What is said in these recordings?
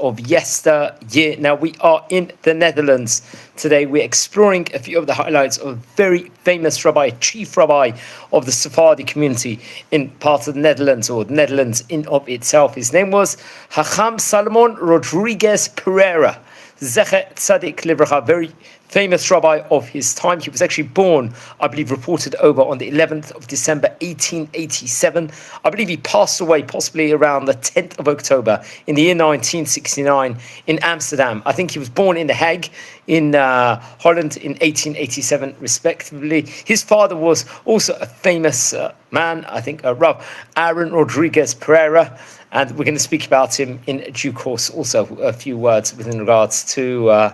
of yesteryear. Now, we are in the Netherlands today. We're exploring a few of the highlights of a very famous rabbi, chief rabbi of the Sephardi community in part of the Netherlands, or the Netherlands in of itself. His name was Haham Salomon Rodrigues Pereira. Zecher Tzadik Livracha, very famous rabbi of his time. He was actually born, I believe, reported over on the 11th of December, 1887. I believe he passed away possibly around the 10th of October in the year 1969 in Amsterdam. I think he was born in the Hague in Holland in 1887, respectively. His father was also a famous man, I think, Rabbi Aaron Rodrigues Pereira. And we're going to speak about him in due course. Also, a few words within regards to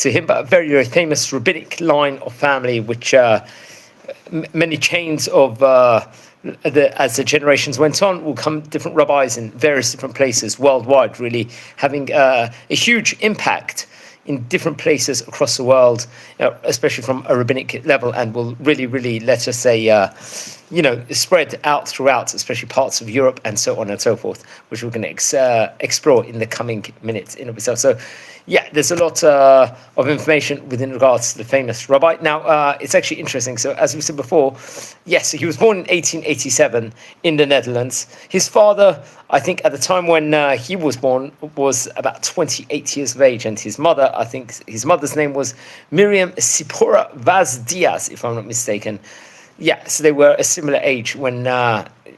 him, but a very, very famous rabbinic line of family, which many chains of as the generations went on, will come different rabbis in various different places worldwide, really having a huge impact in different places across the world, especially from a rabbinic level, and will really, really, let's just say, spread out throughout, especially parts of Europe and so on and so forth, which we're going to explore in the coming minutes in of itself. So, yeah, there's a lot of information within regards to the famous rabbi. Now, it's actually interesting. So, as we said before, yes, he was born in 1887 in the Netherlands. His father, I think, at the time when he was born, was about 28 years of age, and his mother, I think, his mother's name was Miriam Sipora Vaz Diaz, if I'm not mistaken. Yeah, so they were a similar age when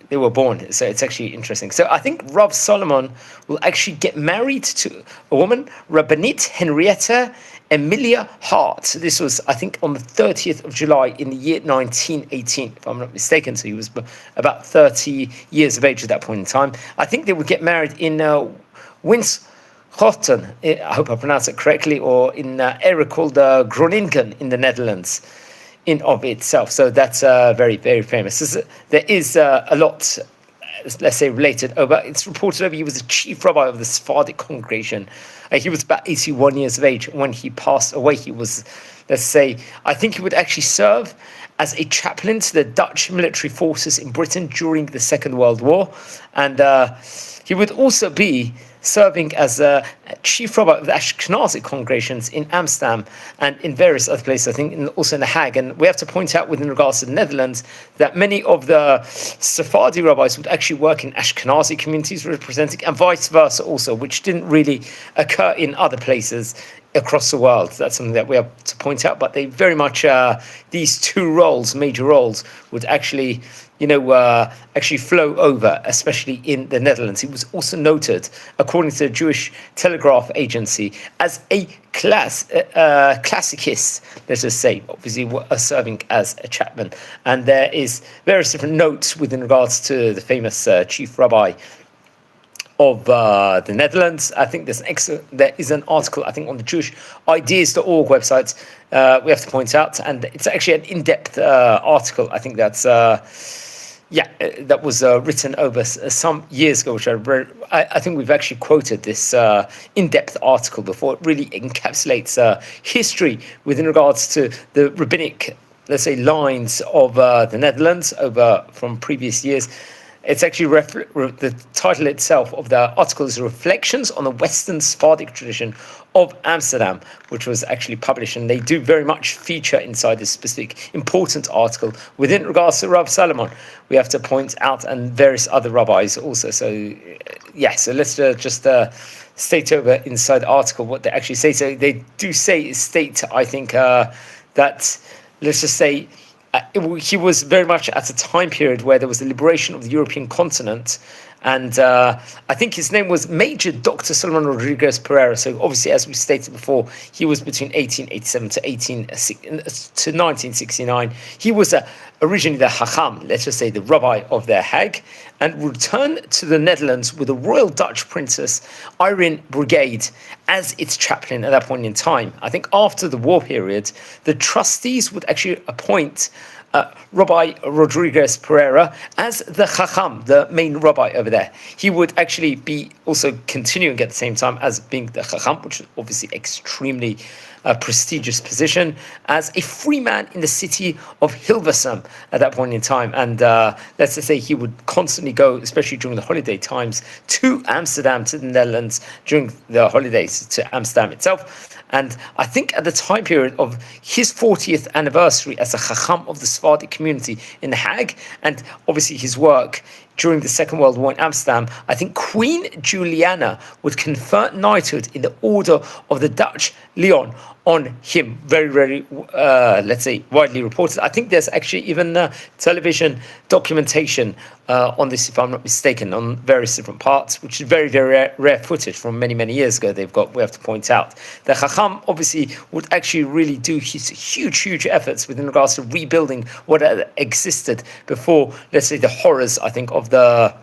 they were born. So it's actually interesting. So I think Rabbi Salomon will actually get married to a woman, Rabbinit Henrietta Emilia Hart. This was, I think, on the 30th of July in the year 1918, if I'm not mistaken. So he was about 30 years of age at that point in time. I think they would get married in Winschoten, I hope I pronounce it correctly, or in an area called Groningen in the Netherlands in of itself. So that's very, very famous. There is a lot, let's say, related over. It's reported over he was the chief rabbi of the Sephardic congregation. He was about 81 years of age when he passed away. He was, let's say, I think he would actually serve as a chaplain to the Dutch military forces in Britain during the Second World War. And he would also be serving as a chief rabbi of the Ashkenazi congregations in Amsterdam and in various other places, I think, also in the Hague. And we have to point out, within regards to the Netherlands, that many of the Sephardi rabbis would actually work in Ashkenazi communities representing, and vice versa also, which didn't really occur in other places across the world. That's something that we have to point out. But they very much, these two roles, major roles, would actually actually flow over, especially in the Netherlands. He was also noted, according to the Jewish Telegraph Agency, as a classicist, let's just say, obviously serving as a chaplain. And there is various different notes within regards to the famous chief rabbi of the Netherlands. I think there is an article, I think, on the JewishIdeas.org website, we have to point out, and it's actually an in-depth article. I think that's that was written over some years ago, which I think we've actually quoted this in-depth article before. It really encapsulates history within regards to the rabbinic, let's say, lines of the Netherlands over from previous years. It's actually the title itself of the article is Reflections on the Western Sephardic Tradition of Amsterdam, which was actually published, and they do very much feature inside this specific important article within regards to Rabbi Salomon. We have to point out, and various other rabbis also. So, so let's just state over inside the article what they actually say. So they do state, I think, that, let's just say, he was very much at a time period where there was the liberation of the European continent. And I think his name was Major Dr. Salomon Rodrigues Pereira. So obviously, as we stated before, he was between 1887 to 1969. He was originally the Haham, let's just say the rabbi of the Hague, and returned to the Netherlands with the Royal Dutch Princess Irene Brigade as its chaplain at that point in time. I think after the war period, the trustees would actually appoint Rabbi Rodrigues Pereira as the Haham, the main rabbi over there. He would actually be also continuing at the same time as being the Haham, which is obviously extremely prestigious position, as a free man in the city of Hilversum at that point in time. And let's just say he would constantly go, especially during the holiday times, to Amsterdam, to the Netherlands, during the holidays to Amsterdam itself. And I think at the time period of his 40th anniversary as a Hacham of the Sephardic community in the Hague, and obviously his work during the Second World War in Amsterdam, I think Queen Juliana would confer knighthood in the Order of the Dutch Leon on him. Very, very, let's say, widely reported. I think there's actually even television documentation on this, if I'm not mistaken, on various different parts, which is very, very rare footage from many, many years ago. We have to point out. The Hacham obviously would actually really do his huge, huge efforts within regards to rebuilding what had existed before, let's say, the horrors, I think, of the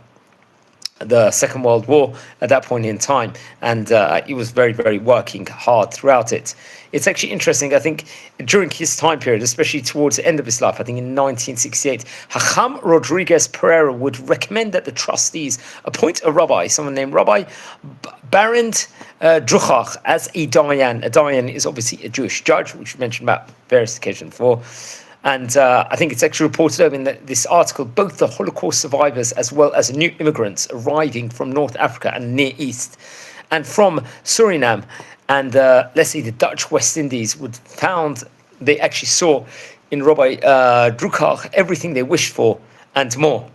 Second World War at that point in time, and he was very, very working hard throughout it. It's actually interesting, I think, during his time period, especially towards the end of his life, I think in 1968, Hacham Rodrigues Pereira would recommend that the trustees appoint a rabbi, someone named Rabbi Barend Druchach, as a dayan. A dayan is obviously a Jewish judge, which we mentioned about various occasions before. And I think it's actually reported over in this article, both the Holocaust survivors as well as new immigrants arriving from North Africa and Near East and from Suriname and let's say the Dutch West Indies they actually saw in Rabbi Druchach everything they wished for and more.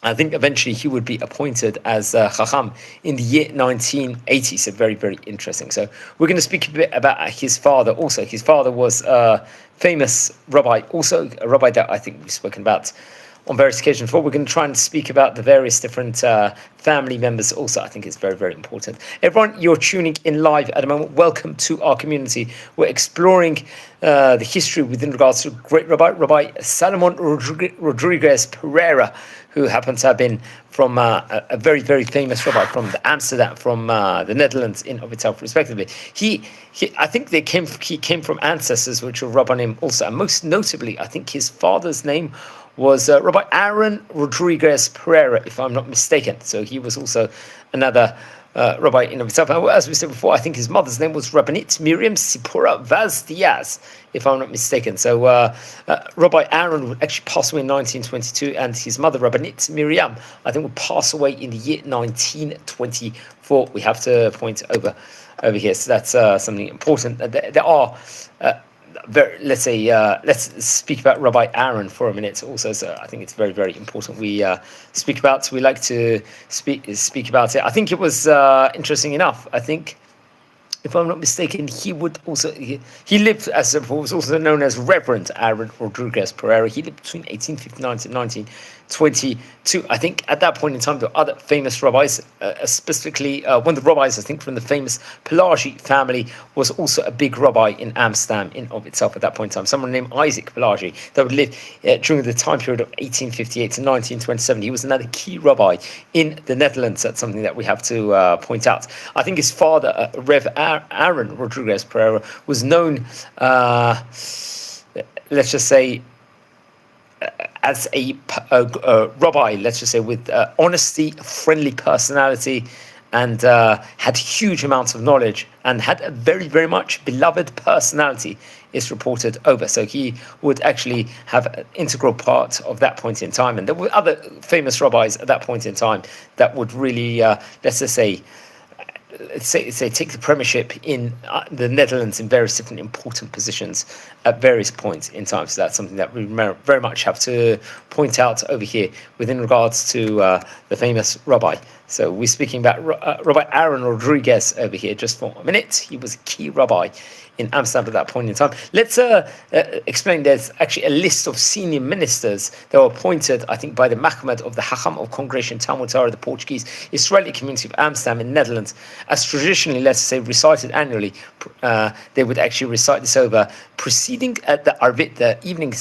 I think eventually he would be appointed as Chacham in the year 1980. So very, very interesting. So we're going to speak a bit about his father also. His father was a famous rabbi, also a rabbi that I think we've spoken about on various occasions before. We're going to try and speak about the various different family members also. I think it's very, very important. Everyone, you're tuning in live at the moment. Welcome to our community. We're exploring the history within regards to great Rabbi Salomon Rodrigues Pereira, who happens to have been from a very, very famous rabbi from Amsterdam, from the Netherlands in of itself, respectively. I think he came from ancestors which were rabbanim also, and most notably, I think his father's name was Rabbi Aaron Rodrigues Pereira, if I'm not mistaken. So he was also another rabbi in of itself. And as we said before, I think his mother's name was Rabbinit Miriam Sipora Vaz Diaz, if I'm not mistaken. So Rabbi Aaron would actually pass away in 1922, and his mother, Rabbinit Miriam, I think would pass away in the year 1924. We have to point over here. So that's something important. There are let's speak about Rabbi Aaron for a minute also. So I think it's very, very important we like to speak about it. I think it was interesting enough. I think, if I'm not mistaken, he lived was also known as Reverend Aaron Rodrigues Pereira. He lived between 1859 to 1922. I think at that point in time, there were other famous rabbis, specifically one of the rabbis, I think, from the famous Pelagi family was also a big rabbi in Amsterdam in of itself at that point in time. Someone named Isaac Pelagi that would live during the time period of 1858 to 1927. He was another key rabbi in the Netherlands. That's something that we have to point out. I think his father, Rev Aaron Rodrigues Pereira, was known, let's just say, as a rabbi, let's just say, with honesty, friendly personality, and had huge amounts of knowledge, and had a very, very much beloved personality, is reported over. So he would actually have an integral part of that point in time. And there were other famous rabbis at that point in time that would really, let's just say, take the premiership in the Netherlands in various different important positions at various points in time. So that's something that we very much have to point out over here within regards to the famous rabbi. So we're speaking about Rabbi Aaron Rodrigues over here just for a minute. He was a key rabbi in Amsterdam at that point in time. Let's explain. There's actually a list of senior ministers that were appointed, I think, by the Mahkamad of the Haham of Congregation Talmud Torah, the Portuguese Israeli community of Amsterdam in Netherlands, as traditionally, let's say, recited annually. They would actually recite this over preceding the Arvit, the evening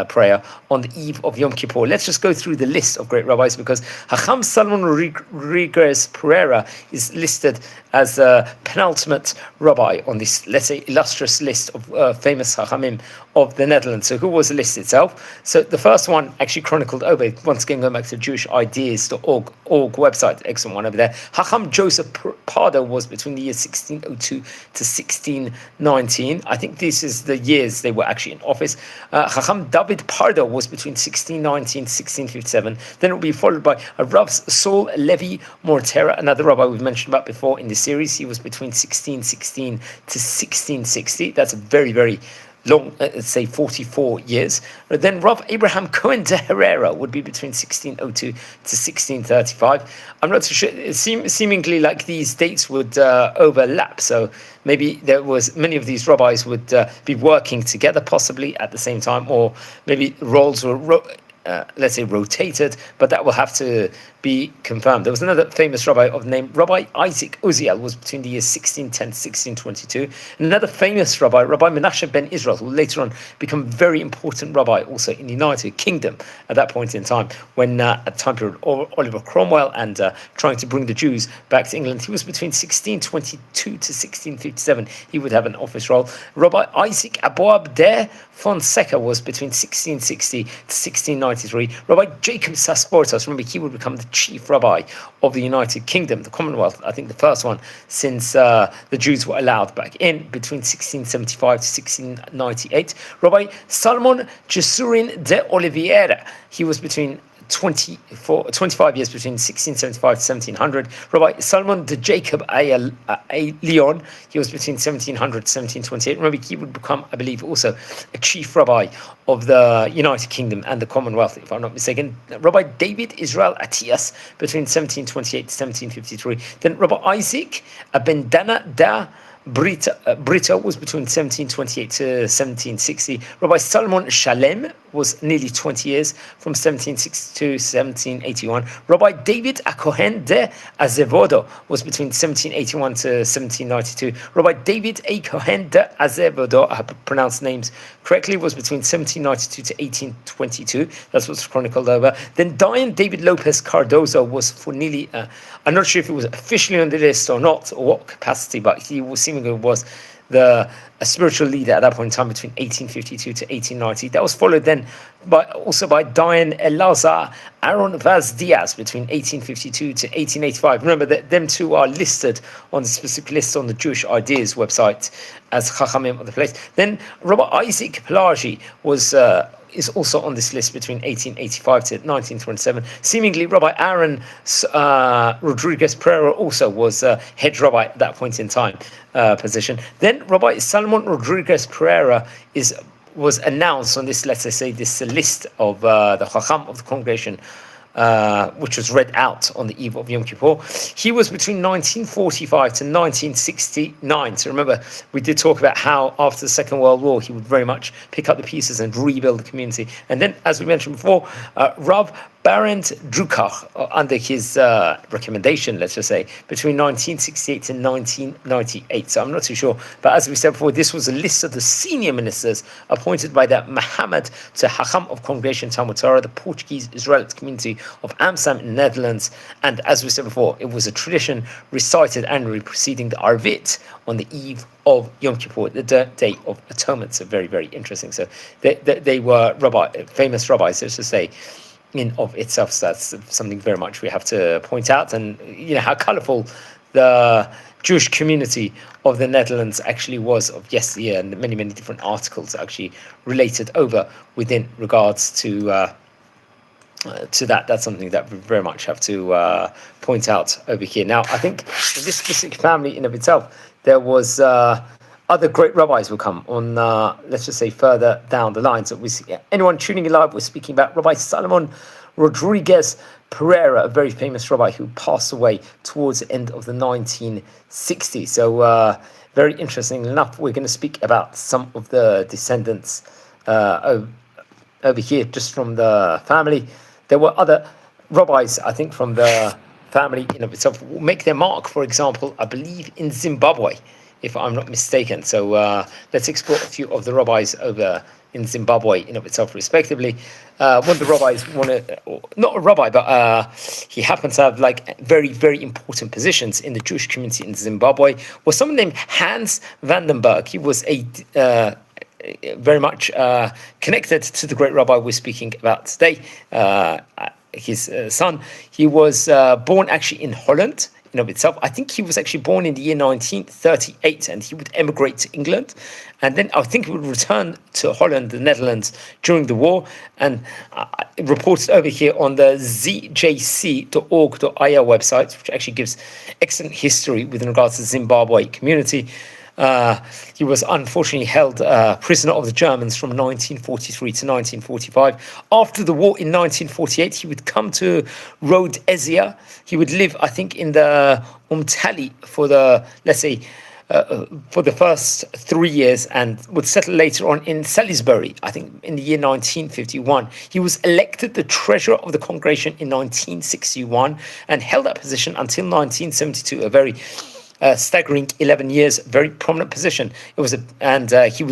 prayer on the eve of Yom Kippur. Let's just go through the list of great rabbis, because Hacham Salomon Rodrigues Rodrigues Pereira is listed as a penultimate rabbi on this, let's say, illustrious list of famous Hahamim of the Netherlands. So who was the list itself? So the first one actually chronicled over, once again going back to JewishIdeas.org website, excellent one over there. Haham Joseph Pardo was between the years 1602 to 1619. I think this is the years they were actually in office. Haham David Pardo was between 1619 and 1657. Then it will be followed by Rav Saul Levi Mortera, another rabbi we've mentioned about before in the series. He was between 1616 to 1660. That's a very, very long, let's say 44 years. Then Rav Abraham Cohen de Herrera would be between 1602 to 1635. I'm not so sure. It seemingly like these dates would overlap. So maybe there was many of these rabbis would be working together possibly at the same time, or maybe roles were let's say rotated, but that will have to be confirmed. There was another famous rabbi of the name Rabbi Isaac Uziel, was between the years 1610 to 1622. Another famous rabbi, Rabbi Menashe ben Israel, who later on become very important rabbi also in the United Kingdom at that point in time, when at the time period Oliver Cromwell and trying to bring the Jews back to England. He was between 1622 to 1657. He would have an office role. Rabbi Isaac Aboab der Fonseca was between 1660 to 1693. Rabbi Jacob Sasportas, remember, he would become the chief rabbi of the United Kingdom, the Commonwealth, I think the first one since the Jews were allowed back in, between 1675 to 1698. Rabbi Salomon Jesurin de Oliveira, he was between 25 years between 1675 to 1700. Rabbi Salomon de Jacob A. Leon, he was between 1700 to 1728. Remember, he would become, I believe, also a chief rabbi of the United Kingdom and the Commonwealth, if I'm not mistaken. Rabbi David Israel Atias, between 1728 to 1753. Then Rabbi Isaac Ben Dana da Brito was between 1728 to 1760. Rabbi Salomon Shalem was nearly 20 years, from 1760 to 1781. Rabbi David Akohen de Azevodo was between 1781 to 1792. Rabbi David A. Cohen de Azevodo, I have pronounced names correctly, was between 1792 to 1822. That's what's chronicled over. Then Diane David Lopez Cardozo was for nearly, I'm not sure if it was officially on the list or not, or what capacity, but he was seemingly was a spiritual leader at that point in time between 1852 to 1890. That was followed then also by Diane Elazar Aaron Vaz Diaz between 1852 to 1885. Remember that them two are listed on the specific list on the Jewish Ideas website as Chachamim of the place. Then Rabbi Isaac Pelagi is also on this list between 1885 to 1927. Seemingly, Rabbi Aaron Rodrigues Pereira also was head rabbi at that point in time position. Then Rabbi Salomon Rodrigues Pereira was announced on this, let's say, this list of the Haham of the congregation, which was read out on the eve of Yom Kippur. He was between 1945 to 1969. So remember, we did talk about how after the Second World War, he would very much pick up the pieces and rebuild the community. And then, as we mentioned before, Rav Barend Drukach, under his recommendation, let's just say, between 1968 to 1998. So I'm not too sure. But as we said before, this was a list of the senior ministers appointed by the Muhammad to Hacham of Congregation Talmud Torah, the Portuguese Israelite community of Amsterdam in the Netherlands. And as we said before, it was a tradition recited annually preceding the Arvit on the eve of Yom Kippur, the Day of Atonement. So very, very interesting. So they were famous rabbis, so to say, in of itself. So that's something very much we have to point out. And you know how colourful the Jewish community of the Netherlands actually was of yesteryear, and many, many different articles actually related over within regards to that. That's something that we very much have to point out over here. Now, I think in this specific family in of itself, there was other great rabbis will come on, let's just say, further down the line. So anyone tuning in live, we're speaking about Rabbi Salomon Rodrigues Pereira, a very famous rabbi who passed away towards the end of the 1960s. So very interesting enough, we're going to speak about some of the descendants over here, just from the family. There were other rabbis, I think, from the family in of itself, will make their mark, for example, I believe in Zimbabwe, if I'm not mistaken. So let's explore a few of the rabbis over in Zimbabwe in of itself, respectively. One of the rabbis, not a rabbi, but he happened to have like very, very important positions in the Jewish community in Zimbabwe, was someone named Hans Vandenberg. He was a very much connected to the great rabbi we're speaking about today, his son. He was born actually in Holland in of itself. I think he was actually born in the year 1938, and he would emigrate to England, and then I think he would return to Holland, the Netherlands, during the war. And it reports over here on the zijc.org.il website, which actually gives excellent history with regards to the Zimbabwe community. He was unfortunately held prisoner of the Germans from 1943 to 1945. After the war in 1948, he would come to Rhodesia. He would live, I think, in the Umtali for the, let's say, for the first 3 years, and would settle later on in Salisbury, I think, in the year 1951. He was elected the treasurer of the congregation in 1961 and held that position until 1972, a very staggering 11 years, very prominent position. He was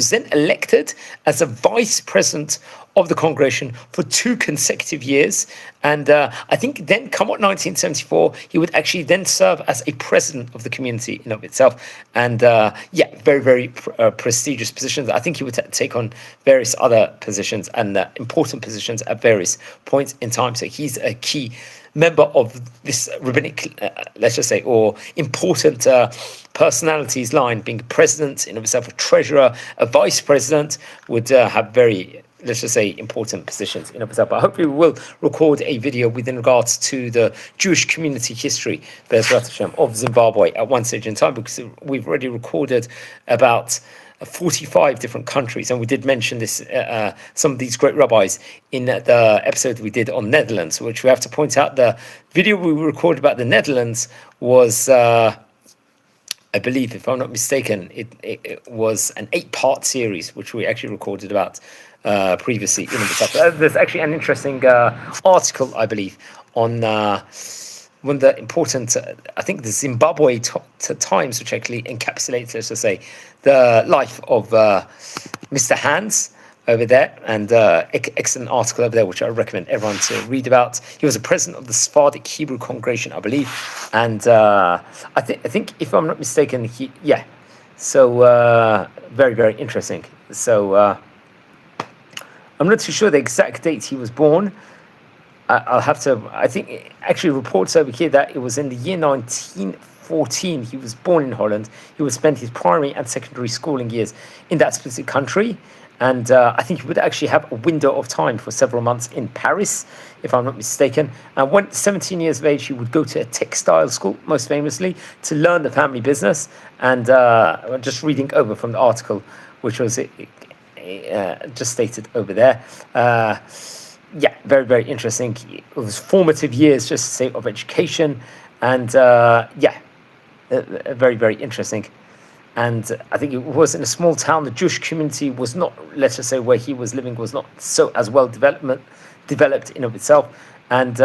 then elected as a vice president of the congregation for 2 consecutive years. And I think then, come what 1974, he would actually then serve as a president of the community in of itself. And very, very prestigious positions. I think he would take on various other positions and important positions at various points in time. So he's a key member of this rabbinic, let's just say, or important personalities line, being president in of itself, a treasurer, a vice president, would have very, let's just say, important positions in of itself. But hopefully we will record a video within regards to the Jewish community history of Zimbabwe at one stage in time, because we've already recorded about 45 different countries, and we did mention this, some of these great rabbis in the episode we did on Netherlands, which we have to point out the video we recorded about the Netherlands was, I believe, if I'm not mistaken, it was an 8-part series, which we actually recorded about previously. There's actually an interesting article, I believe, on one of the important, I think, the Zimbabwe Times, which actually encapsulates, let's just say, the life of Mr. Hans over there, and excellent article over there, which I recommend everyone to read about. He was a president of the Sephardic Hebrew congregation, I believe, and I think, if I'm not mistaken, very, very interesting. So I'm not too sure the exact date he was born. I'll have to, I think, it actually reports over here that it was in the year 1914. He was born in Holland. He would spend his primary and secondary schooling years in that specific country. And I think he would actually have a window of time for several months in Paris, if I'm not mistaken. And when 17 years of age, he would go to a textile school, most famously, to learn the family business. And just reading over from the article, which was just stated over there. Very, very interesting. It was formative years, just to say, of education, and very, very interesting. And I think it was in a small town. The Jewish community was not, let's just say, where he was living was not so as well developed in of itself. And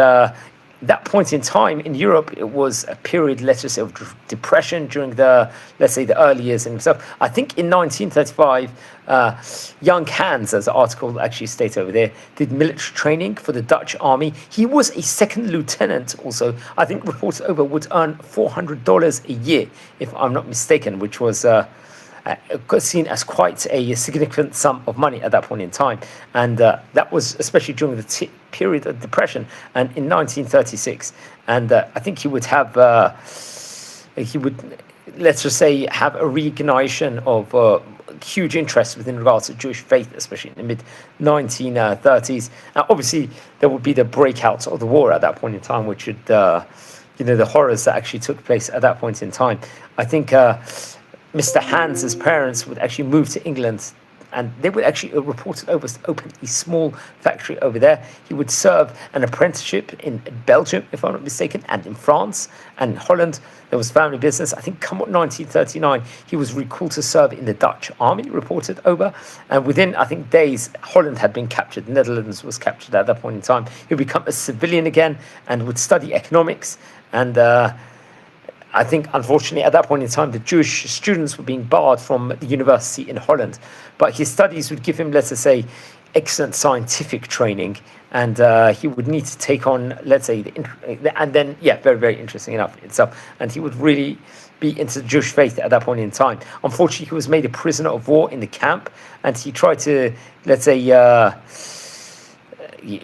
that point in time in Europe, it was a period, let's just say, of depression during the, let's say, the early years in himself. I think in 1935, young Hans, as the article actually states over there, did military training for the Dutch army. He was a second lieutenant also. I think reports over would earn $400 a year, if I'm not mistaken, which was seen as quite a significant sum of money at that point in time. And that was especially during the period of depression, and in 1936. And I think he would have, let's just say, have a reignition of huge interest within regards to Jewish faith, especially in the mid-1930s. Obviously, there would be the breakout of the war at that point in time, which would, the horrors that actually took place at that point in time. I think Mr. Hans's parents would actually move to England, and they would actually open a small factory over there. He would serve an apprenticeship in Belgium, if I'm not mistaken, and in France and Holland. There was family business. I think come 1939, he was recalled to serve in the Dutch army, reported over. And within, I think, days, Holland had been captured. The Netherlands was captured at that point in time. He would become a civilian again and would study economics. And I think, unfortunately, at that point in time, the Jewish students were being barred from the university in Holland. But his studies would give him, let's just say, excellent scientific training. And he would need to take on, let's say, and then, yeah, very, very interesting enough itself. And he would really be into the Jewish faith at that point in time. Unfortunately, he was made a prisoner of war in the camp. And he tried to, let's say,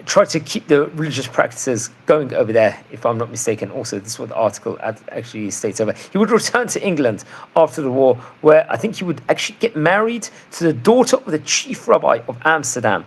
try to keep the religious practices going over there, if I'm not mistaken. Also, this is what the article actually states over. He would return to England after the war, where I think he would actually get married to the daughter of the chief rabbi of Amsterdam,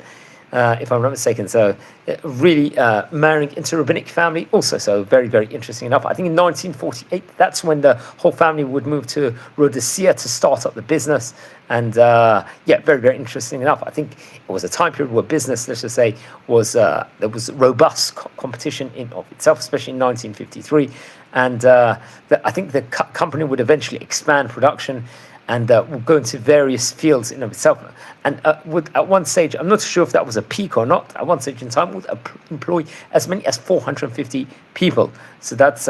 if I'm not mistaken. So really marrying into a rabbinic family also. So very, very interesting enough. I think in 1948, that's when the whole family would move to Rhodesia to start up the business. And yeah, very, very interesting enough. I think it was a time period where business, let's just say, was there was robust competition in of itself, especially in 1953. And I think the company would eventually expand production and would go into various fields in of itself. And would at one stage, I'm not sure if that was a peak or not, at one stage in time would employ as many as 450 people. So that's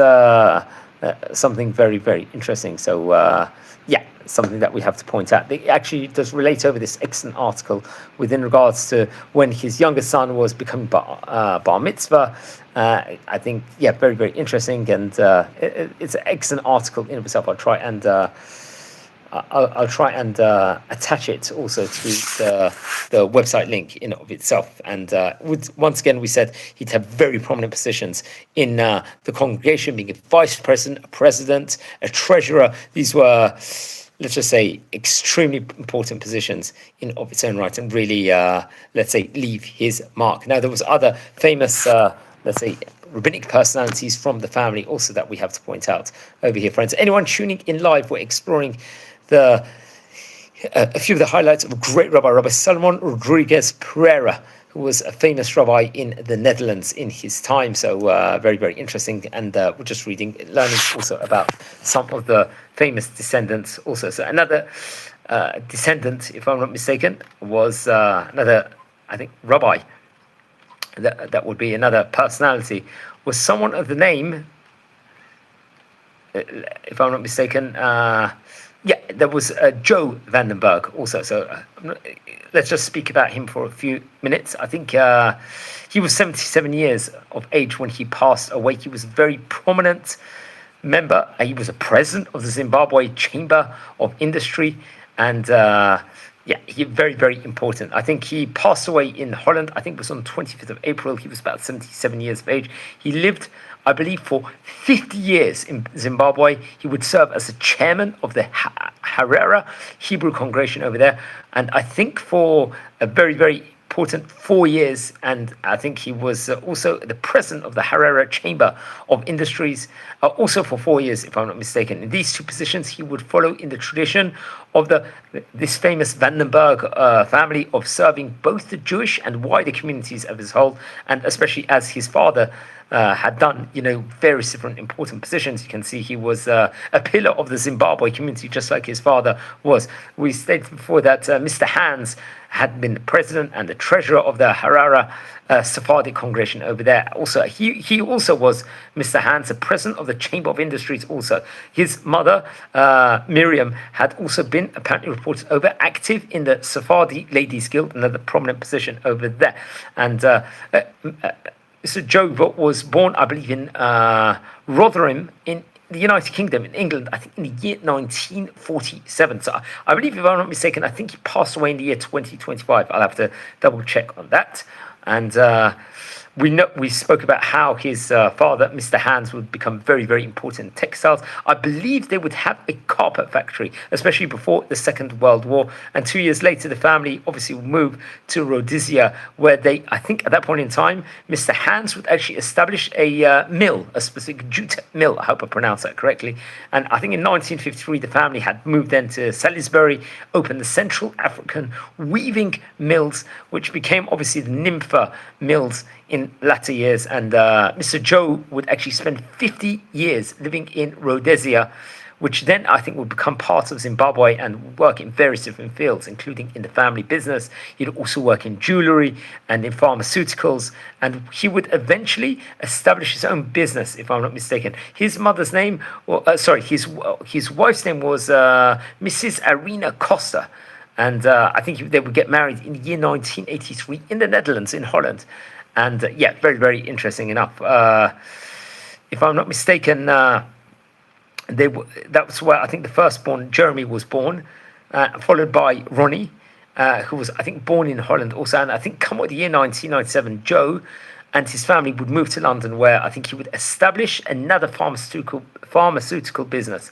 something very, very interesting. So yeah, something that we have to point out. It actually does relate over this excellent article within regards to when his younger son was becoming bar mitzvah. I think, yeah, very, very interesting. And it's an excellent article in itself. I'll try and attach it also to the website link in of itself. And once again, we said he'd have very prominent positions in the congregation, being a vice president, a president, a treasurer. These were, let's just say, extremely important positions in of its own right, and really, let's say, leave his mark. Now, there was other famous, let's say, rabbinic personalities from the family also that we have to point out over here, friends. Anyone tuning in live, we're exploring a few of the highlights of a great rabbi, Rabbi Salomon Rodrigues Pereira, who was a famous rabbi in the Netherlands in his time. So very, very interesting. And we're just learning also about some of the famous descendants also. So another descendant, if I'm not mistaken, was another, I think, rabbi. That would be another personality, was someone of the name, if I'm not mistaken, yeah, there was Joe Vandenberg also. So let's just speak about him for a few minutes. I think he was 77 years of age when he passed away. He was a very prominent member. He was a president of the Zimbabwe Chamber of Industry. And yeah, he very, very important. I think he passed away in Holland. I think it was on 25th of April. He was about 77 years of age. He lived, I believe, for 50 years in Zimbabwe. He would serve as the chairman of the Harare Hebrew congregation over there. And I think for a very, very important 4 years. And I think he was also the president of the Harare Chamber of Industries, also for 4 years, if I'm not mistaken. In these two positions, he would follow in the tradition of this famous Vandenberg family of serving both the Jewish and wider communities of his whole, and especially as his father had done, various different important positions. You can see he was a pillar of the Zimbabwe community, just like his father was. We stated before that Mr. Hans had been the president and the treasurer of the Harare Sephardic congregation over there. Also, he also was, Mr. Hans, the president of the Chamber of Industries also. His mother, Miriam, had also been apparently reported over active in the Sephardi Ladies Guild, another prominent position over there. And Mr. Joe was born, I believe, in Rotherham in the United Kingdom, in England, I think in the year 1947. So I believe, if I'm not mistaken, I think he passed away in the year 2025. I'll have to double check on that. And we spoke about how his father, Mr. Hans, would become very, very important in textiles. I believe they would have a carpet factory, especially before the Second World War. And 2 years later, the family obviously would move to Rhodesia, where they, I think at that point in time, Mr. Hans would actually establish a mill, a specific jute mill. I hope I pronounced that correctly. And I think in 1953, the family had moved then to Salisbury, opened the Central African Weaving Mills, which became obviously the Nympha Mills in latter years. And Mr. Joe would actually spend 50 years living in Rhodesia, which then I think would become part of Zimbabwe and work in various different fields, including in the family business. He'd also work in jewelry and in pharmaceuticals, and he would eventually establish his own business, if I'm not mistaken. His mother's name, his wife's name was Mrs. Arena Costa. And I think they would get married in the year 1983 in the Netherlands, in Holland. And yeah, very, very interesting enough. If I'm not mistaken, that was where I think the firstborn Jeremy was born, followed by Ronnie, who was, I think, born in Holland also. And I think come the year 1997, Joe and his family would move to London, where I think he would establish another pharmaceutical business.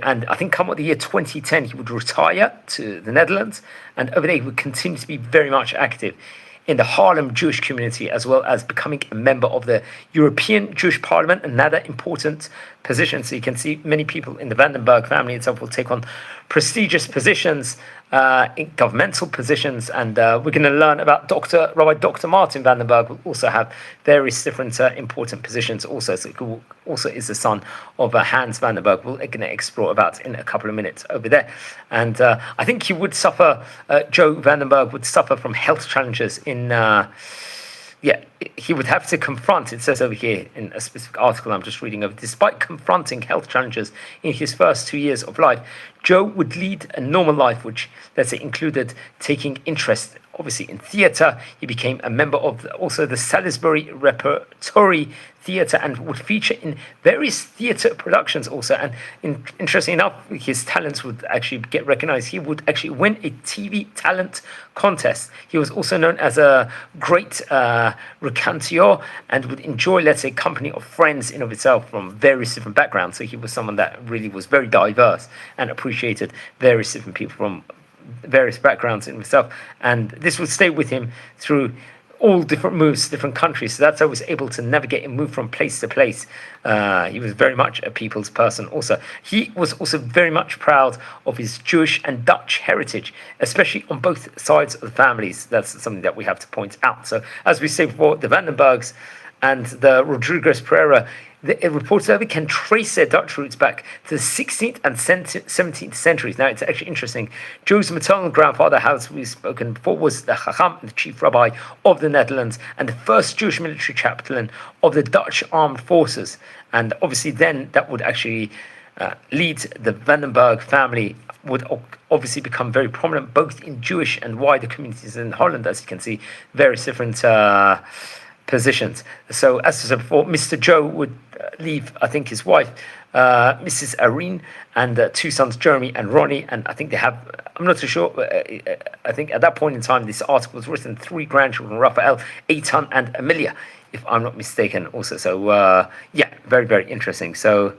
And I think come the year 2010, he would retire to the Netherlands, and over there he would continue to be very much active in the Harlem Jewish community, as well as becoming a member of the European Jewish Parliament, another important position. So you can see many people in the Vandenberg family itself will take on prestigious positions, in governmental positions, and we're going to learn about Rabbi Dr. Martin Vandenberg will also have various different important positions also. So who also is the son of Hans Vandenberg. We're going to explore about in a couple of minutes over there. And I think he would suffer, Joe Vandenberg would suffer from health challenges in... he would have to confront, it says over here in a specific article I'm just reading over, despite confronting health challenges in his first 2 years of life, Joe would lead a normal life, which, let's say, included taking interest, obviously, in theatre. He became a member of also the Salisbury Repertory Theatre and would feature in various theatre productions also. And interestingly enough, his talents would actually get recognized. He would actually win a TV talent contest. He was also known as a great raconteur and would enjoy, let's say, company of friends in of itself from various different backgrounds. So he was someone that really was very diverse and appreciated various different people from various backgrounds in himself. And this would stay with him through all different moves to different countries. So that's how he was able to navigate and move from place to place. He was very much a people's person also. He was also very much proud of his Jewish and Dutch heritage, especially on both sides of the families. That's something that we have to point out. So as we say before, the Vandenbergs and the Rodrigues Pereira, it reports that we can trace their Dutch roots back to the 16th and 17th centuries. Now, it's actually interesting. Joe's maternal grandfather, as we've spoken before, was the Haham, the chief rabbi of the Netherlands, and the first Jewish military chaplain of the Dutch armed forces. And obviously then that would actually lead the Vandenberg family would obviously become very prominent, both in Jewish and wider communities in Holland, as you can see, various different positions. So as I said before, Mr. Joe would leave, I think, his wife, Mrs. Irene, and two sons, Jeremy and Ronnie. And I think they have, I'm not too sure, I think at that point in time, this article was written, 3 grandchildren, Raphael, Eitan, and Amelia, if I'm not mistaken also. So very, very interesting. So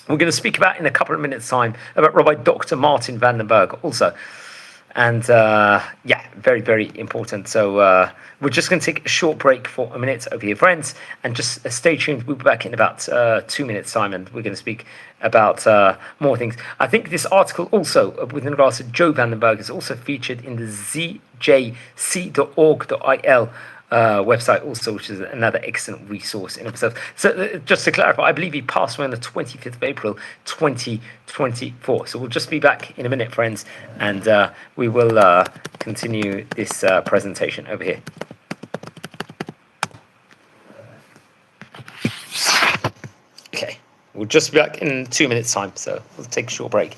we're going to speak about in a couple of minutes' time about Rabbi Dr. Martin Vandenberg also. And very, very important. So we're just going to take a short break for a minute over here, friends, and just stay tuned. We'll be back in about 2 minutes' time, and we're going to speak about more things. I think this article also, with regards to Joe Vandenberg, is also featured in the zijc.org.il website also, which is another excellent resource in itself. So just to clarify, I believe he passed away on the 25th of April 2024. So we'll just be back in a minute, friends, and we will continue this presentation over here. Okay, we'll just be back in 2 minutes' time, so we'll take a short break.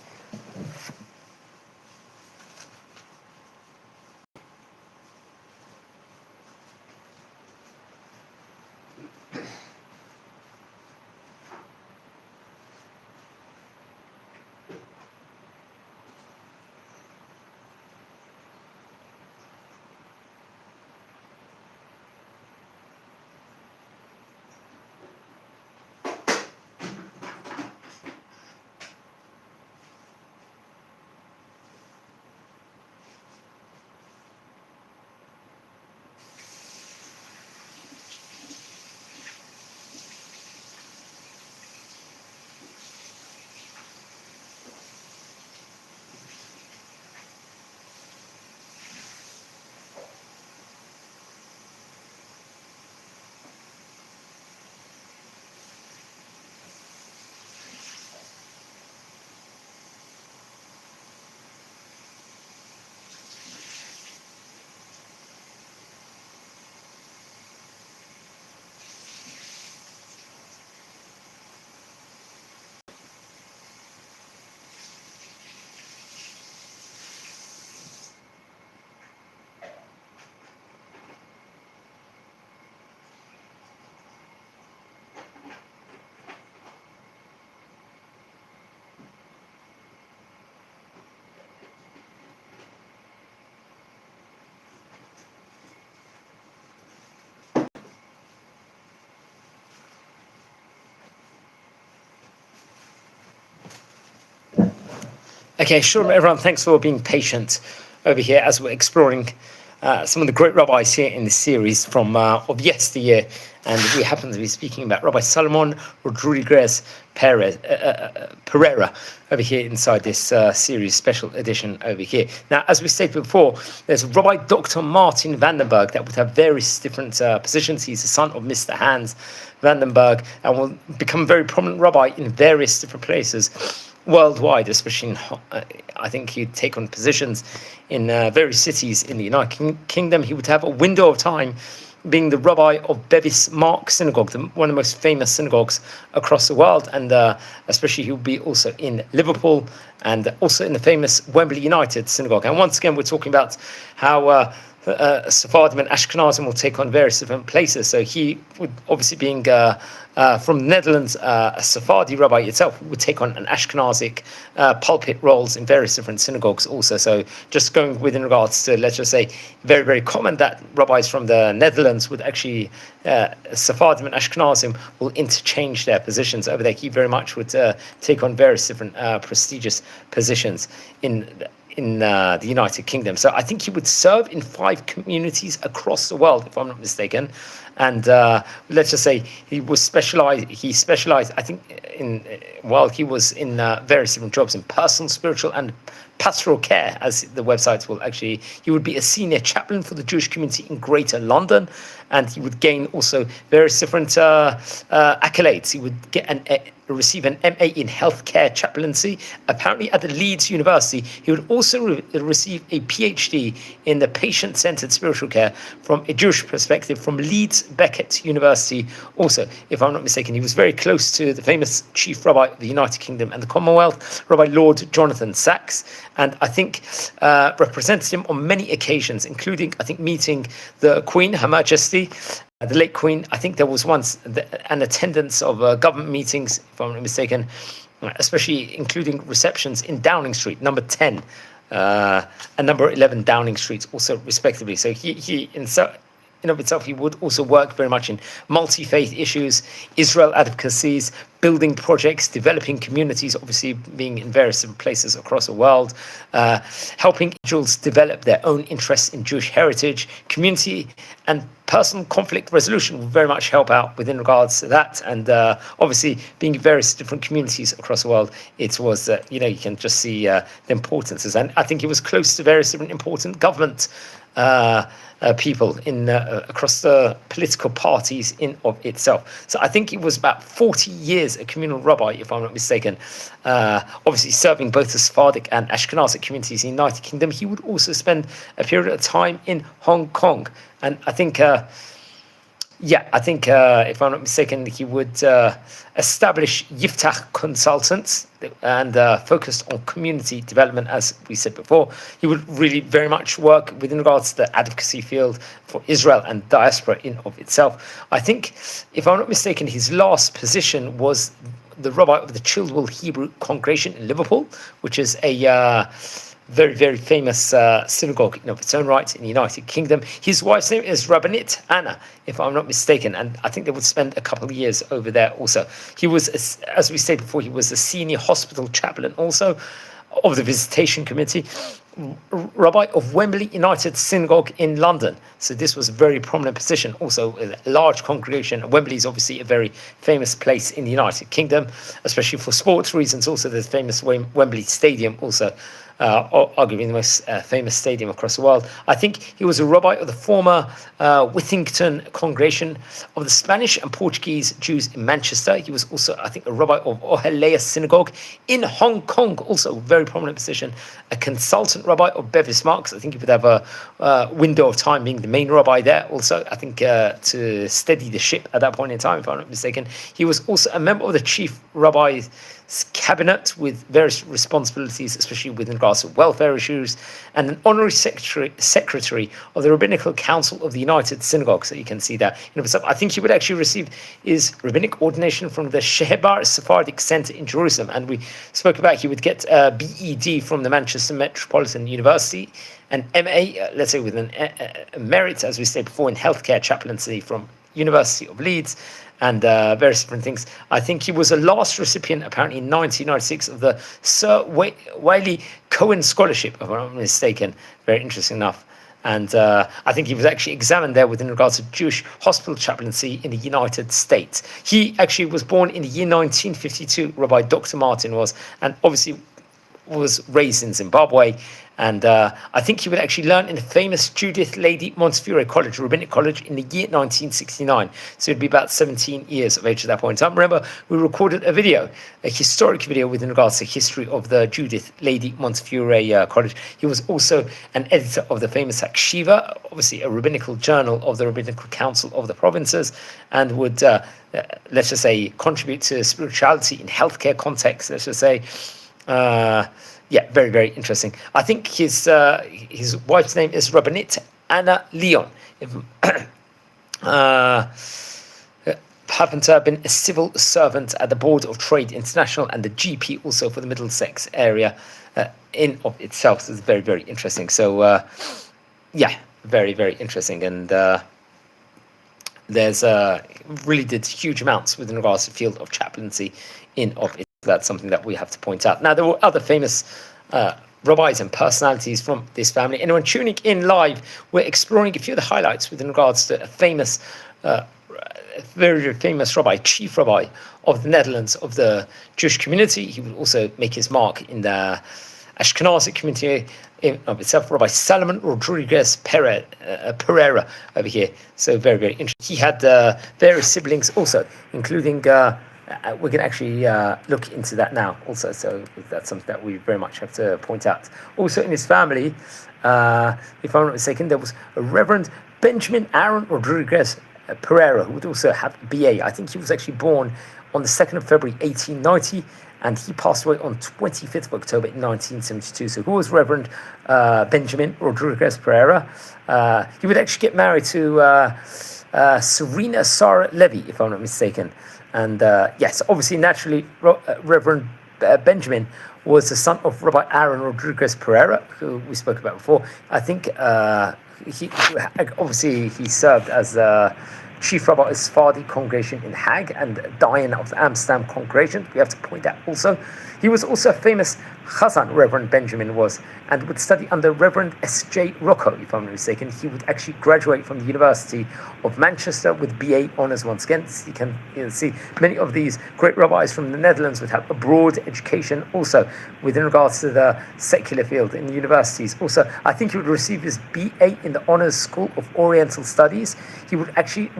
Okay, sure, everyone. Thanks for being patient over here as we're exploring some of the great rabbis here in this series from of yesteryear, and we happen to be speaking about Rabbi Salomon Rodrigues Pereira over here inside this series special edition over here. Now, as we stated before, there's Rabbi Dr. Martin Vandenberg that would have various different positions. He's the son of Mr. Hans Vandenberg and will become a very prominent rabbi in various different places worldwide, especially in, I think he'd take on positions in various cities in the United Kingdom. He would have a window of time being the rabbi of Bevis Mark Synagogue, one of the most famous synagogues across the world, and especially he will be also in Liverpool and also in the famous Wembley United Synagogue. And once again, we're talking about how Sephardim and Ashkenazim will take on various different places. So he would obviously being from the Netherlands, a Sephardi rabbi itself would take on an Ashkenazic pulpit roles in various different synagogues also. So just going within regards to, let's just say, very, very common that rabbis from the Netherlands would actually, Sephardim and Ashkenazim will interchange their positions over there. He very much would take on various different prestigious positions in the United Kingdom. So I think he would serve in 5 communities across the world, if I'm not mistaken. And let's just say he specialized, I think, while he was in various different jobs in personal, spiritual, and pastoral care, as the websites will actually, he would be a senior chaplain for the Jewish community in Greater London, and he would gain also various different accolades. He would receive an MA in healthcare chaplaincy. Apparently at the Leeds University, he would also receive a PhD in the patient-centered spiritual care from a Jewish perspective from Leeds Beckett University. Also, if I'm not mistaken, he was very close to the famous chief rabbi of the United Kingdom and the Commonwealth, Rabbi Lord Jonathan Sacks, and I think represented him on many occasions, including, I think, meeting the Queen, Her Majesty, the late Queen. I think there was once an attendance of government meetings, if I'm not mistaken, especially including receptions in Downing Street, number 10, and number 11 Downing Street, also respectively. So he in of itself, he would also work very much in multi-faith issues, Israel advocacies, building projects, developing communities, obviously being in various different places across the world, helping individuals develop their own interests in Jewish heritage, community, and personal conflict resolution will very much help out within regards to that. And obviously, being in various different communities across the world, it was, you can just see the importances. And I think he was close to various different important government people in across the political parties in of itself. So I think he was about 40 years a communal rabbi, if I'm not mistaken, obviously serving both the Sephardic and Ashkenazic communities in the United Kingdom. He would also spend a period of time in Hong Kong. And I think, if I'm not mistaken, he would establish Yiftach Consultants and focused on community development, as we said before. He would really very much work within regards to the advocacy field for Israel and diaspora in of itself. I think, if I'm not mistaken, his last position was the rabbi of the Childwell Hebrew Congregation in Liverpool, which is a very, very famous synagogue in of its own right in the United Kingdom. His wife's name is Rabbinit Anna, if I'm not mistaken, and I think they would spend a couple of years over there also. He was, as we said before, he was a senior hospital chaplain also of the Visitation Committee, Rabbi of Wembley United Synagogue in London. So this was a very prominent position, also a large congregation. Wembley is obviously a very famous place in the United Kingdom, especially for sports reasons. Also, the famous Wembley Stadium also, arguably the most famous stadium across the world. I think he was a rabbi of the former Whittington congregation of the Spanish and Portuguese Jews in Manchester. He was also, I think, a rabbi of Ohelea Synagogue in Hong Kong, also a very prominent position. A consultant rabbi of Bevis Marks. I think he would have a window of time being the main rabbi there also, I think, to steady the ship at that point in time, if I'm not mistaken. He was also a member of the chief rabbi's cabinet with various responsibilities, especially with regards to welfare issues, and an honorary secretary of the Rabbinical Council of the United Synagogues. So you can see that. I think he would actually receive his rabbinic ordination from the Shehebar Sephardic Center in Jerusalem, and we spoke about he would get a BEd from the Manchester Metropolitan University, an MA, let's say with a merit, as we said before, in healthcare chaplaincy from University of Leeds, and various different things. I think he was a last recipient, apparently in 1996, of the Sir Wiley Cohen Scholarship, if I'm not mistaken. Very interesting enough. And I think he was actually examined there within regards to Jewish hospital chaplaincy in the United States. He actually was born in the year 1952, Rabbi Dr. Martin was, and obviously was raised in Zimbabwe. And I think he would actually learn in the famous Judith Lady Montefiore College, Rabbinic College, in the year 1969. So he'd be about 17 years of age at that point in time. Remember, we recorded a video, a historic video with regards to the history of the Judith Lady Montefiore College. He was also an editor of the famous Hakshiva, obviously a rabbinical journal of the Rabbinical Council of the Provinces, and would, let's just say, contribute to spirituality in healthcare context, let's just say. Yeah, very, very interesting. I think his wife's name is Rabbinit Anna Leon. Happened to have been a civil servant at the Board of Trade International and the GP also for the Middlesex area in of itself. So it's very, very interesting. So, yeah, very, very interesting. And there's really did huge amounts within regards to the field of chaplaincy in of it. That's something that we have to point out. Now, there were other famous rabbis and personalities from this family. Anyone tuning in live, we're exploring a few of the highlights with regards to a famous, very, very famous rabbi, chief rabbi of the Netherlands, of the Jewish community. He would also make his mark in the Ashkenazi community in of itself, Rabbi Salomon Rodrigues Pereira over here. So very, very interesting. He had various siblings also, including... we can actually look into that now also, so that's something that we very much have to point out. Also in his family, if I'm not mistaken, there was a Reverend Benjamin Aaron Rodrigues Pereira, who would also have a BA. I think he was actually born on the 2nd of February 1890, and he passed away on 25th of October 1972. So who was Reverend Benjamin Rodrigues Pereira? He would actually get married to Serena Sarah Levy, if I'm not mistaken. And yes, obviously, naturally, Reverend Benjamin was the son of Rabbi Aaron Rodrigues Pereira, who we spoke about before. I think he served as chief rabbi of Sephardi congregation in Hague and Dayan of the Amsterdam congregation. We have to point out also. He was also a famous Chazan, Reverend Benjamin was, and would study under Reverend S.J. Rocco, if I'm not mistaken. He would actually graduate from the University of Manchester with BA honours once again. So you can see many of these great rabbis from the Netherlands would have a broad education also within regards to the secular field in the universities. Also, I think he would receive his BA in the Honours School of Oriental Studies. He would actually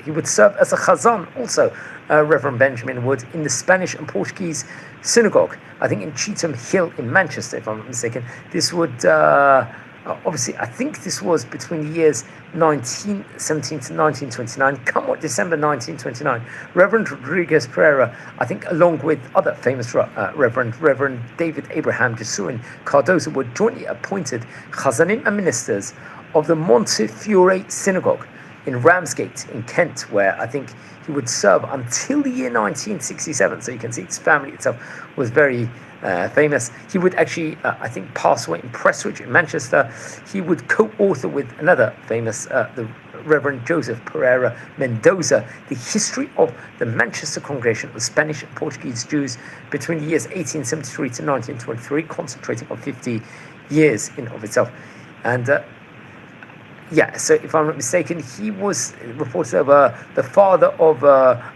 he would serve as a Chazan also, Reverend Benjamin would, in the Spanish and Portuguese synagogue, I think in Cheetham Hill in Manchester, if I'm not mistaken. This would, obviously, I think this was between the years 1917 to 1929, come what December 1929. Reverend Rodrigues Pereira, I think along with other famous Reverend David Abraham Jesuin Cardozo, were jointly appointed Chazanim and ministers of the Montefiore Synagogue in Ramsgate in Kent, where I think he would serve until the year 1967. So you can see his family itself was very famous. He would actually, I think, pass away in Prestwich in Manchester. He would co-author with another famous, the Reverend Joseph Pereira Mendoza, the history of the Manchester congregation of Spanish and Portuguese Jews between the years 1873 to 1923, concentrating on 50 years in of itself. And yeah, so if I'm not mistaken, he was reported over the father of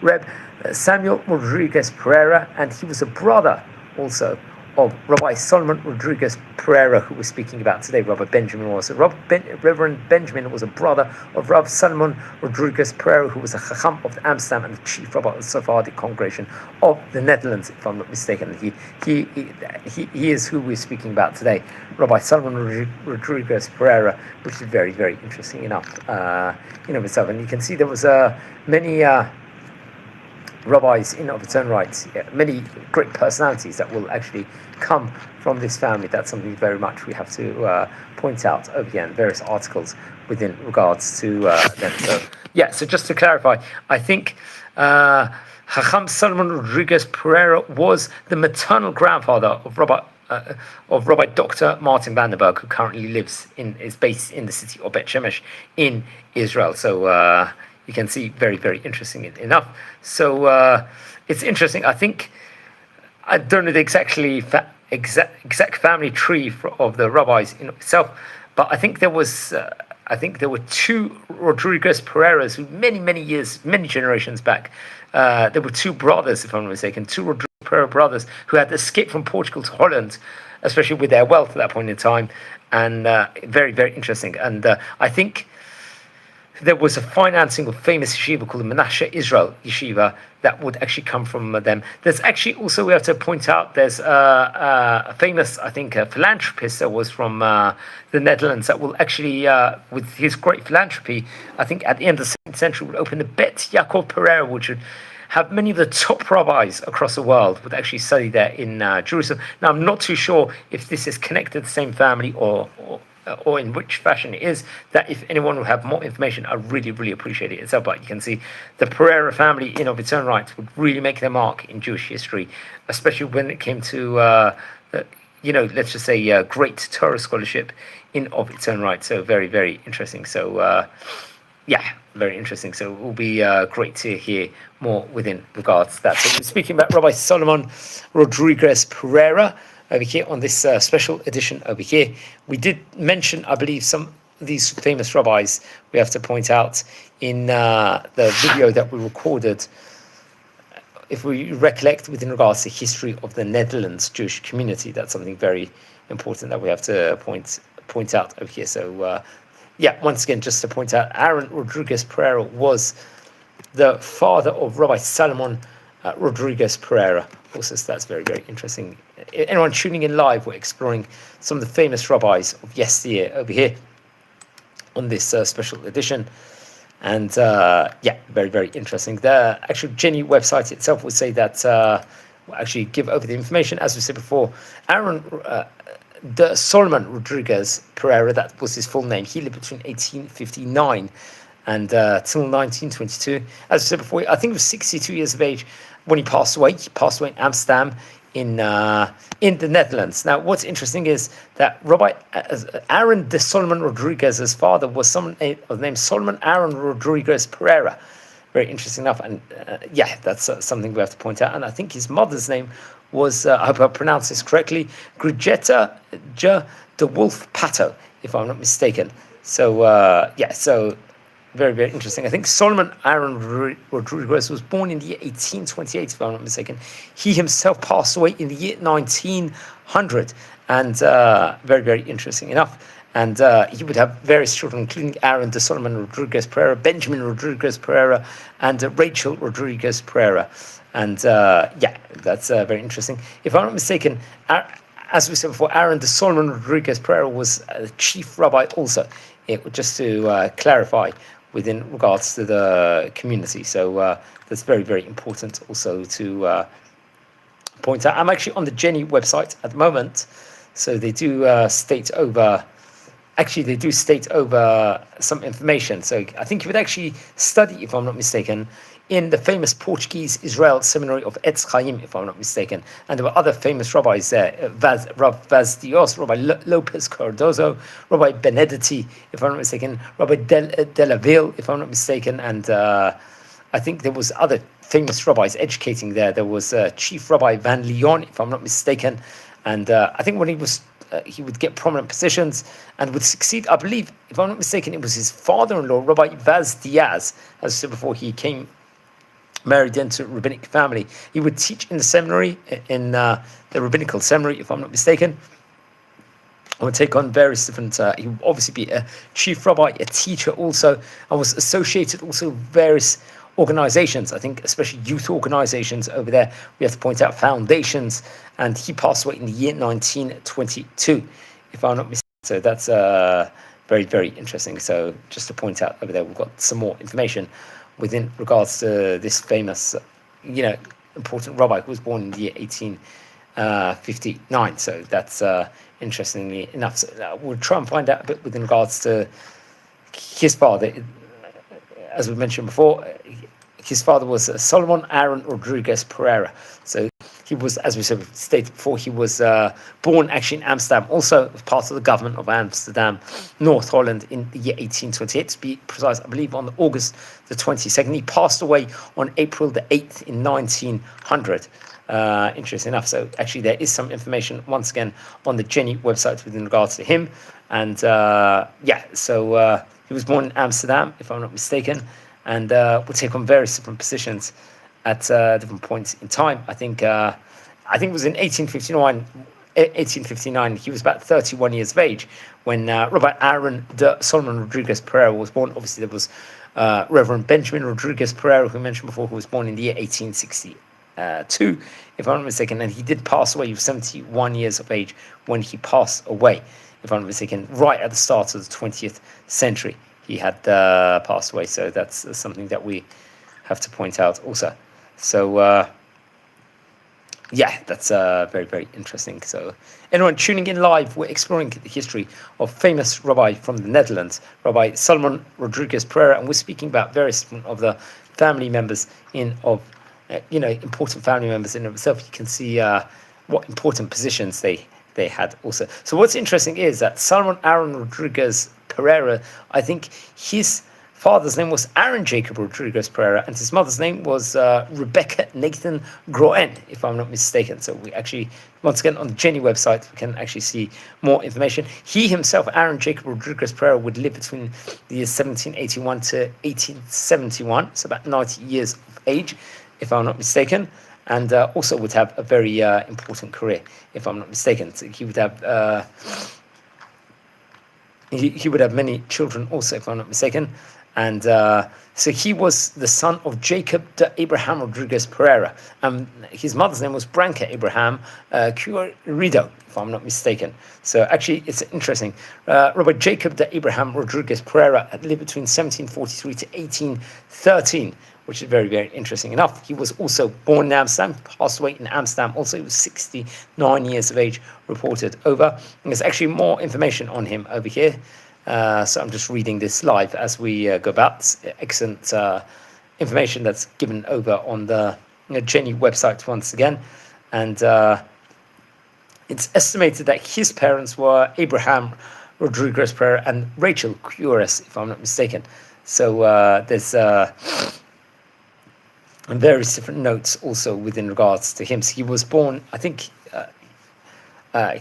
Reb Samuel Rodrigues Pereira, and he was a brother also of Rabbi Salomon Rodrigues Pereira, who we're speaking about today. Rabbi Benjamin was. So Reverend Benjamin was a brother of Rabbi Salomon Rodrigues Pereira, who was a Haham of Amsterdam and the chief rabbi of the Sephardic congregation of the Netherlands, if I'm not mistaken. He is who we're speaking about today, Rabbi Salomon Rodrigues Pereira, which is very, very interesting enough in of itself. And you can see there was many rabbis in of its own right, many great personalities that will actually come from this family. That's something very much we have to point out over here in various articles within regards to them. So yeah, so just to clarify, I think Haham Salomon Rodrigues Pereira was the maternal grandfather of Rabbi Dr. Martin Vandenberg, who currently is based in the city of Bet Shemesh in Israel. So you can see very, very interesting enough. So it's interesting. I don't know the exact family tree of the rabbis in itself, but I think there were two Rodrigues Pereiras who many years, many generations back. There were two brothers, if I'm not mistaken, two Rodrigues Pereira brothers who had escaped from Portugal to Holland, especially with their wealth at that point in time, and very, very interesting. And I think there was a financing of famous yeshiva called the Menashe Israel Yeshiva that would actually come from them. There's actually also, we have to point out, there's a famous, I think, a philanthropist that was from the Netherlands that will actually, with his great philanthropy, I think at the end of the 2nd century, would open the Bet Yaakov Pereira, which would have many of the top rabbis across the world would actually study there in Jerusalem. Now, I'm not too sure if this is connected to the same family or in which fashion it is. That if anyone will have more information, I really appreciate it itself. But you can see the Pereira family in of its own right would really make their mark in Jewish history, especially when it came to let's just say great Torah scholarship in of its own right. So very interesting. So very interesting. So it will be great to hear more within regards to that. So we're speaking about Rabbi Salomon Rodrigues Pereira over here on this special edition over here. We did mention, I believe, some of these famous rabbis. We have to point out in the video that we recorded, if we recollect within regards to history of the Netherlands Jewish community. That's something very important that we have to point out over here. So once again, just to point out, Aaron Rodrigues Pereira was the father of Rabbi Salomon Rodrigues Pereira. Also, so that's very interesting. Anyone tuning in live, we're exploring some of the famous rabbis of yesteryear over here on this special edition. And very interesting. The actual Jenny website itself would say that, we'll actually give over the information. As we said before, Aaron Salomon Rodrigues Pereira, that was his full name. He lived between 1859 and till 1922. As I said before, I think he was 62 years of age when he passed away. He passed away in Amsterdam in the Netherlands. Now, what's interesting is that Rabbi Aaron de Salomon Rodrigues' father was someone of the name Salomon Aaron Rodrigues Pereira. Very interesting enough. And that's something we have to point out. And I think his mother's name was, I hope I pronounce this correctly, Grigetta de Wolf Pato, if I'm not mistaken. So, so very interesting. I think Salomon Aaron Rodrigues was born in the year 1828, if I'm not mistaken. He himself passed away in the year 1900, and very interesting enough. And he would have various children, including Aaron de Salomon Rodrigues Pereira, Benjamin Rodrigues Pereira, and Rachel Rodrigues Pereira. And that's very interesting. If I'm not mistaken, as we said before, Aaron de Salomon Rodrigues Pereira was the chief rabbi also. Just to clarify within regards to the community. So that's very important also to point out. I'm actually on the Jenny website at the moment. So they do state over some information. So I think you would actually study, if I'm not mistaken, in the famous Portuguese Israel Seminary of Etz Chaim, if I'm not mistaken. And there were other famous rabbis there, Rav Vaz Dios, Rabbi Lopez Cardozo, Rabbi Benedetti, if I'm not mistaken, Rabbi Delaville, if I'm not mistaken. And I think there was other famous rabbis educating there. There was Chief Rabbi Van Leon, if I'm not mistaken. And I think when he would get prominent positions and would succeed. I believe, if I'm not mistaken, it was his father-in-law, Rabbi Vaz Diaz. As I said before, he married into a rabbinic family. He would teach in the seminary, in the rabbinical seminary, if I'm not mistaken. I would take on various different, he would obviously be a chief rabbi, a teacher also, and was associated also with various organizations, I think especially youth organizations over there. We have to point out foundations, and he passed away in the year 1922, if I'm not mistaken. So that's very interesting. So just to point out over there, we've got some more information within regards to this famous, important rabbi who was born in the year 1859. So that's interestingly enough. So we'll try and find out a bit within regards to his father. As we mentioned before, his father was Salomon Aaron Rodrigues Pereira. So he was, as we stated before, he was born actually in Amsterdam, also part of the government of Amsterdam, North Holland, in the year 1828, to be precise, I believe on August the 22nd. He passed away on April the 8th in 1900. Interesting enough. So actually there is some information once again on the Jenny website within regards to him. And he was born in Amsterdam, if I'm not mistaken, and would take on various different positions at different points in time. I think it was in 1859. He was about 31 years of age when Rabbi Salomon Rodrigues Pereira was born. Obviously, there was Reverend Benjamin Rodrigues Pereira, who mentioned before, who was born in the year 1862, if I'm not mistaken, and he did pass away. He was 71 years of age when he passed away, if I'm not mistaken, right at the start of the 20th century. He had passed away, so that's something that we have to point out also. So, that's very, very interesting. So, anyone tuning in live, we're exploring the history of famous rabbi from the Netherlands, Rabbi Salomon Rodrigues Pereira, and we're speaking about various of the family members important family members in themselves. You can see what important positions they had also. So what's interesting is that Salomon Aaron Rodrigues Pereira, I think his father's name was Aaron Jacob Rodrigues Pereira, and his mother's name was Rebecca Nathan Groen, if I'm not mistaken. So we actually, once again, on the Jenny website, we can actually see more information. He himself, Aaron Jacob Rodrigues Pereira, would live between the years 1781 to 1871, so about 90 years of age, if I'm not mistaken, and also would have a very important career, if I'm not mistaken. So he would have he would have many children also, if I'm not mistaken. And so he was the son of Jacob de Abraham Rodrigues Pereira. His mother's name was Branca Abraham Curido, if I'm not mistaken. So actually, it's interesting. Robert Jacob de Abraham Rodrigues Pereira had lived between 1743 to 1813, which is very, very interesting enough. He was also born in Amsterdam, passed away in Amsterdam. Also, he was 69 years of age, reported over. And there's actually more information on him over here. So I'm just reading this live as we go about. Excellent information that's given over on the Jenny website once again. And it's estimated that his parents were Abraham Rodrigues Pereira and Rachel Cures, if I'm not mistaken. So there's various different notes also within regards to him. So he was born, I think,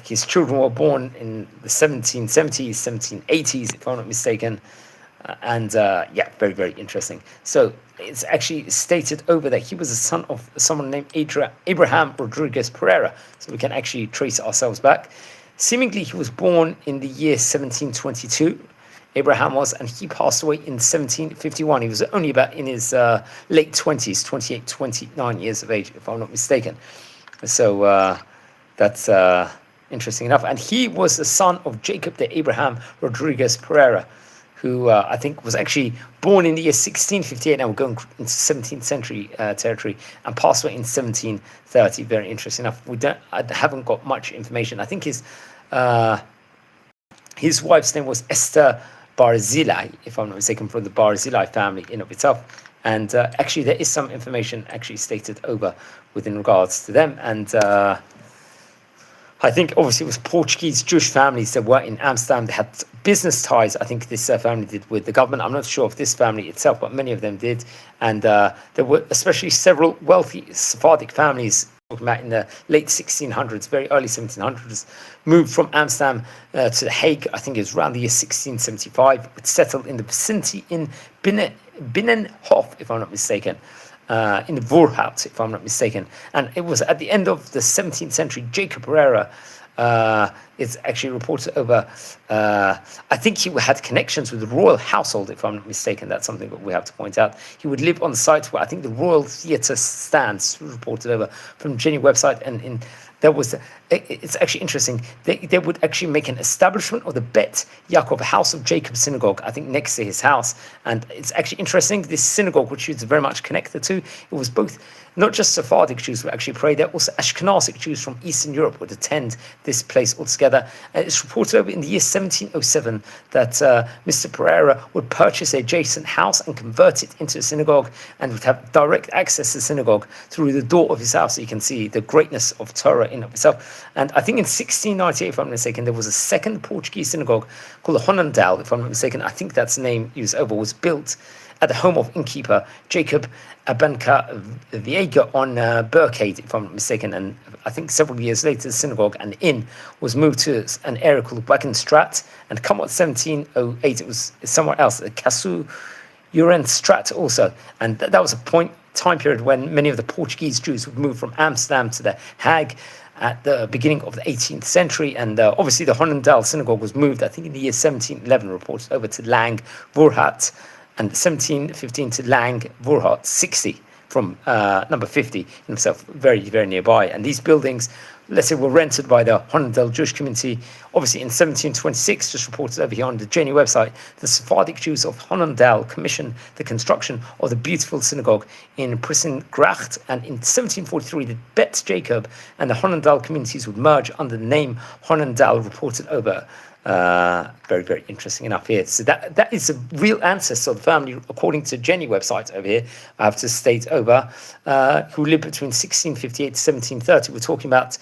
his children were born in the 1770s, 1780s, if I'm not mistaken. Very, very interesting. So it's actually stated over that he was the son of someone named Abraham Rodrigues Pereira. So we can actually trace ourselves back. Seemingly, he was born in the year 1722. Abraham was, and he passed away in 1751. He was only about in his late 20s, 28, 29 years of age, if I'm not mistaken. So that's interesting enough. And he was the son of Jacob de Abraham Rodrigues Pereira, who I think was actually born in the year 1658. Now we're going into 17th century territory, and passed away in 1730. Very interesting enough. I haven't got much information. I think his wife's name was Esther Barzilai, if I'm not mistaken, from the Barzilai family in of itself. And actually, there is some information actually stated over within regards to them. And I think obviously it was Portuguese Jewish families that were in Amsterdam. They had business ties, I think this family did, with the government. I'm not sure of this family itself, but many of them did. And there were especially several wealthy Sephardic families, talking about in the late 1600s, very early 1700s, moved from Amsterdam to the Hague. I think it was around the year 1675, but settled in the vicinity in Binnenhof, if I'm not mistaken. In the Voorhout, if I'm not mistaken. And it was at the end of the 17th century, Jacob Pereira, it's actually reported over, I think he had connections with the royal household, if I'm not mistaken. That's something that we have to point out. He would live on the site where I think the Royal Theatre stands, reported over from Jenny website. And it's actually interesting. They would actually make an establishment of the Bet Yaakov, House of Jacob synagogue, I think next to his house. And it's actually interesting, this synagogue, which he was very much connected to, it was both not just Sephardic Jews would actually pray there, also Ashkenazic Jews from Eastern Europe would attend this place altogether. And it's reported over in the year 1707 that Mr. Pereira would purchase an adjacent house and convert it into a synagogue, and would have direct access to the synagogue through the door of his house. So you can see the greatness of Torah in of itself. And I think in 1698, if I'm not mistaken, there was a second Portuguese synagogue called the Honandal, if I'm not mistaken. I think that's the name used over, was built at the home of innkeeper Jacob Abanca Viega on Burkade, if I'm not mistaken. And I think several years later, the synagogue and inn was moved to an area called Wagenstraat. And come on, 1708, it was somewhere else, Casu Uren Strat also. And that was a time period when many of the Portuguese Jews would move from Amsterdam to the Hague at the beginning of the 18th century. And obviously the Honendal synagogue was moved, I think in the year 1711, reported over to Lang Voorhat, and 1715 to Lang Voorhat 60 from number 50 himself, very, very nearby. And these buildings, let's say, were rented by the Honendal Jewish community. Obviously, in 1726, just reported over here on the Jenny website, the Sephardic Jews of Honendal commissioned the construction of the beautiful synagogue in Prissengracht. And in 1743, the Bet Jacob and the Honendal communities would merge under the name Honendal, reported over. Very, very interesting enough here. So that is a real ancestor of the family, according to Jenny website over here. I have to state over, who lived between 1658 to 1730. We're talking about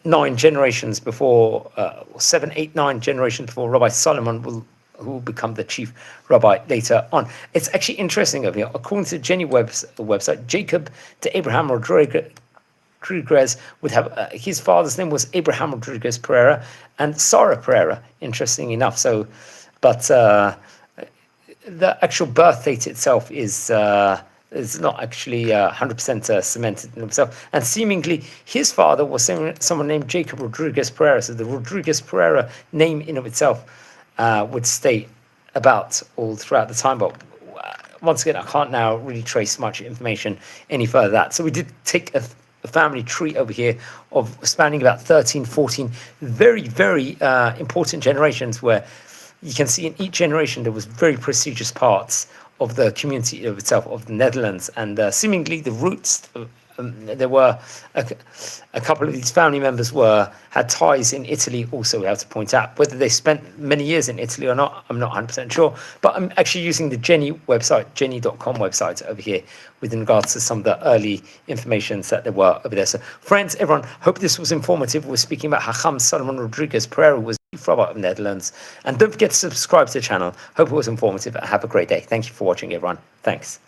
9 generations before, 7, 8, 9 generations before Rabbi Salomon who will become the chief rabbi later on. It's actually interesting over here. According to Jenny website, Jacob to Abraham Rodrigues would have his father's name was Abraham Rodrigues Pereira and Sarah Pereira, interesting enough. So, but the actual birth date itself is not actually 100% cemented in himself. And seemingly his father was someone named Jacob Rodrigues Pereira. So the Rodrigues Pereira name in of itself would stay about all throughout the time. But once again, I can't now really trace much information any further than that. So we did take a family tree over here of spanning about 13, 14 very, very important generations, where you can see in each generation there was very prestigious parts of the community of itself, of the Netherlands, and seemingly the roots. There were a couple of these family members had ties in Italy also, we have to point out. Whether they spent many years in Italy or not, I'm not 100% sure. But I'm actually using the Jenny website, jenny.com website over here, with regards to some of the early informations that there were over there. So friends, everyone, hope this was informative. We're speaking about Haham Salomon Rodrigues Pereira, who was Chief Rabbi of the Netherlands. And don't forget to subscribe to the channel. Hope it was informative. Have a great day. Thank you for watching, everyone. Thanks.